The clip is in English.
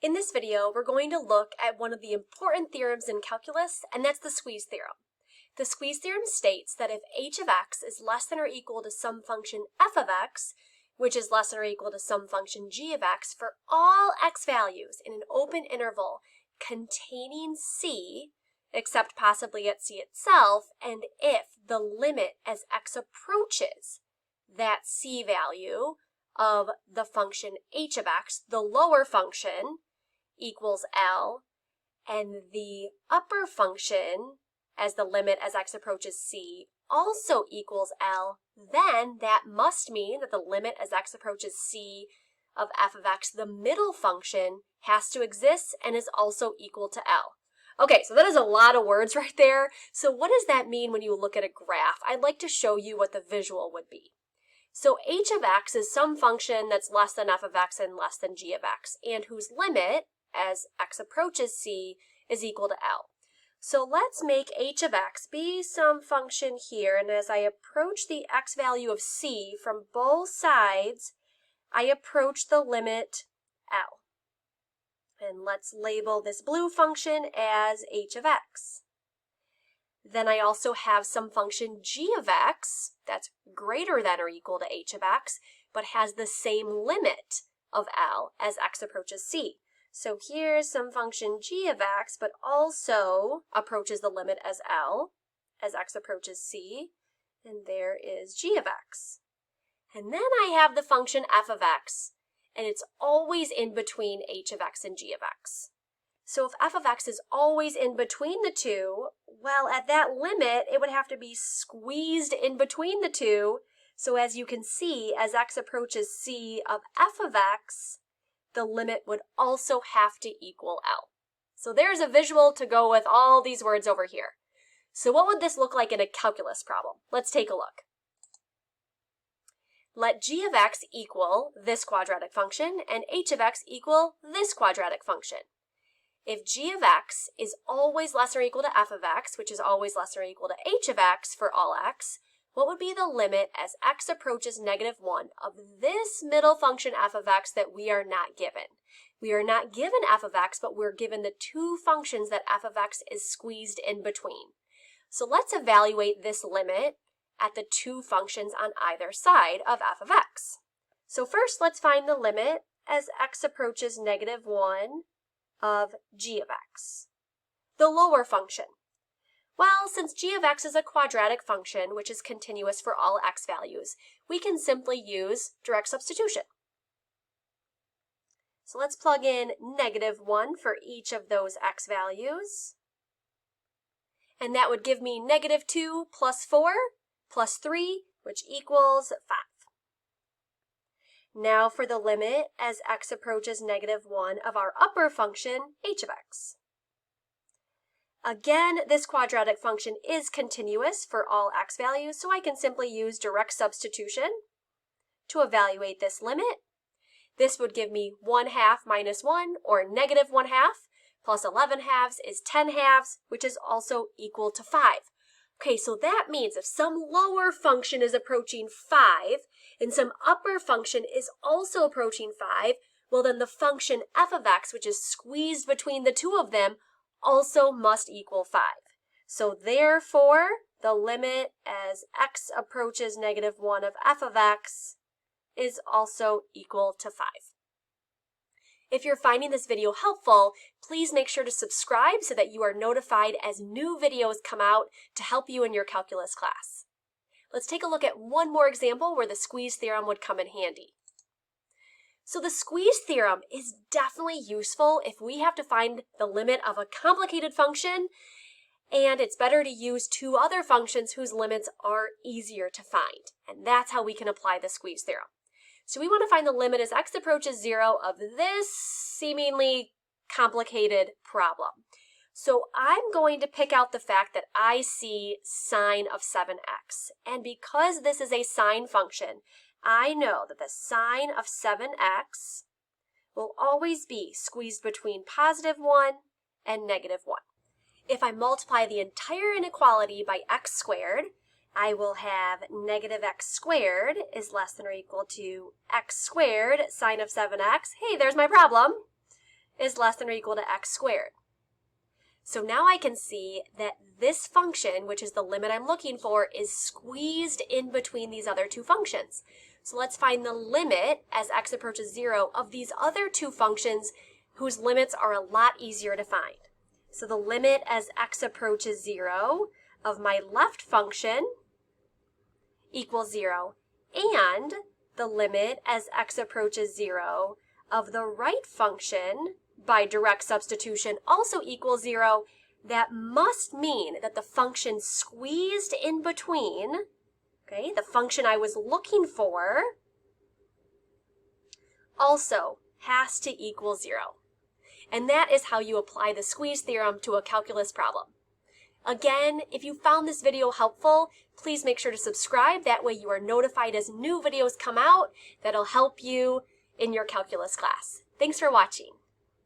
In this video, we're going to look at one of the important theorems in calculus, and that's the Squeeze Theorem. The Squeeze Theorem states that if h of x is less than or equal to some function f of x, which is less than or equal to some function g of x, for all x values in an open interval containing c, except possibly at c itself, and if the limit as x approaches that c value of the function h of x, the lower function, equals L, and the upper function as the limit as x approaches c also equals L, then that must mean that the limit as x approaches c of f of x, the middle function, has to exist and is also equal to L. Okay, so that is a lot of words right there. So what does that mean when you look at a graph? I'd like to show you what the visual would be. So h of x is some function that's less than f of x and less than g of x, and whose limit as x approaches c is equal to L. So let's make h of x be some function here, and as I approach the x value of c from both sides, I approach the limit L. And let's label this blue function as h of x. Then I also have some function g of x that's greater than or equal to h of x, but has the same limit of L as x approaches c. So here's some function g of x, but also approaches the limit as L as x approaches c, and there is g of x. And then I have the function f of x, and it's always in between h of x and g of x. So if f of x is always in between the two, well, at that limit, it would have to be squeezed in between the two. So as you can see, as x approaches c of f of x, the limit would also have to equal L. So there's a visual to go with all these words over here. So what would this look like in a calculus problem? Let's take a look. Let g of x equal this quadratic function and h of x equal this quadratic function. If g of x is always less than or equal to f of x, which is always less than or equal to h of x for all x, what would be the limit as x approaches -1 of this middle function f of x that we are not given? We are not given f of x, but we're given the two functions that f of x is squeezed in between. So let's evaluate this limit at the two functions on either side of f of x. So first, let's find the limit as x approaches -1 of g of x, the lower function. Well, since g of x is a quadratic function, which is continuous for all x values, we can simply use direct substitution. So let's plug in -1 for each of those x values. And that would give me -2 plus 4 plus 3, which equals 5. Now for the limit as x approaches -1 of our upper function, h of x. Again, this quadratic function is continuous for all x values, so I can simply use direct substitution to evaluate this limit. This would give me 1/2 minus 1, or -1/2, plus 11/2 is 10/2, which is also equal to 5. Okay, so that means if some lower function is approaching 5, and some upper function is also approaching 5, well then the function f of x, which is squeezed between the two of them, also must equal 5. So therefore, the limit as x approaches -1 of f of x is also equal to 5. If you're finding this video helpful, please make sure to subscribe so that you are notified as new videos come out to help you in your calculus class. Let's take a look at one more example where the squeeze theorem would come in handy. So the squeeze theorem is definitely useful if we have to find the limit of a complicated function, and it's better to use two other functions whose limits are easier to find. And that's how we can apply the squeeze theorem. So we want to find the limit as x approaches 0 of this seemingly complicated problem. So I'm going to pick out the fact that I see sine of 7x. And because this is a sine function, I know that the sine of 7x will always be squeezed between +1 and -1. If I multiply the entire inequality by x squared, I will have -x squared is less than or equal to x squared sine of 7x. Hey, there's my problem. is less than or equal to x squared. So now I can see that this function, which is the limit I'm looking for, is squeezed in between these other two functions. So let's find the limit as x approaches 0 of these other two functions whose limits are a lot easier to find. So the limit as x approaches 0 of my left function equals 0, and the limit as x approaches 0 of the right function by direct substitution also equals 0. That must mean that the function squeezed in between, okay, the function I was looking for, also has to equal 0. And that is how you apply the squeeze theorem to a calculus problem. Again, if you found this video helpful, please make sure to subscribe. That way you are notified as new videos come out that'll help you in your calculus class. Thanks for watching.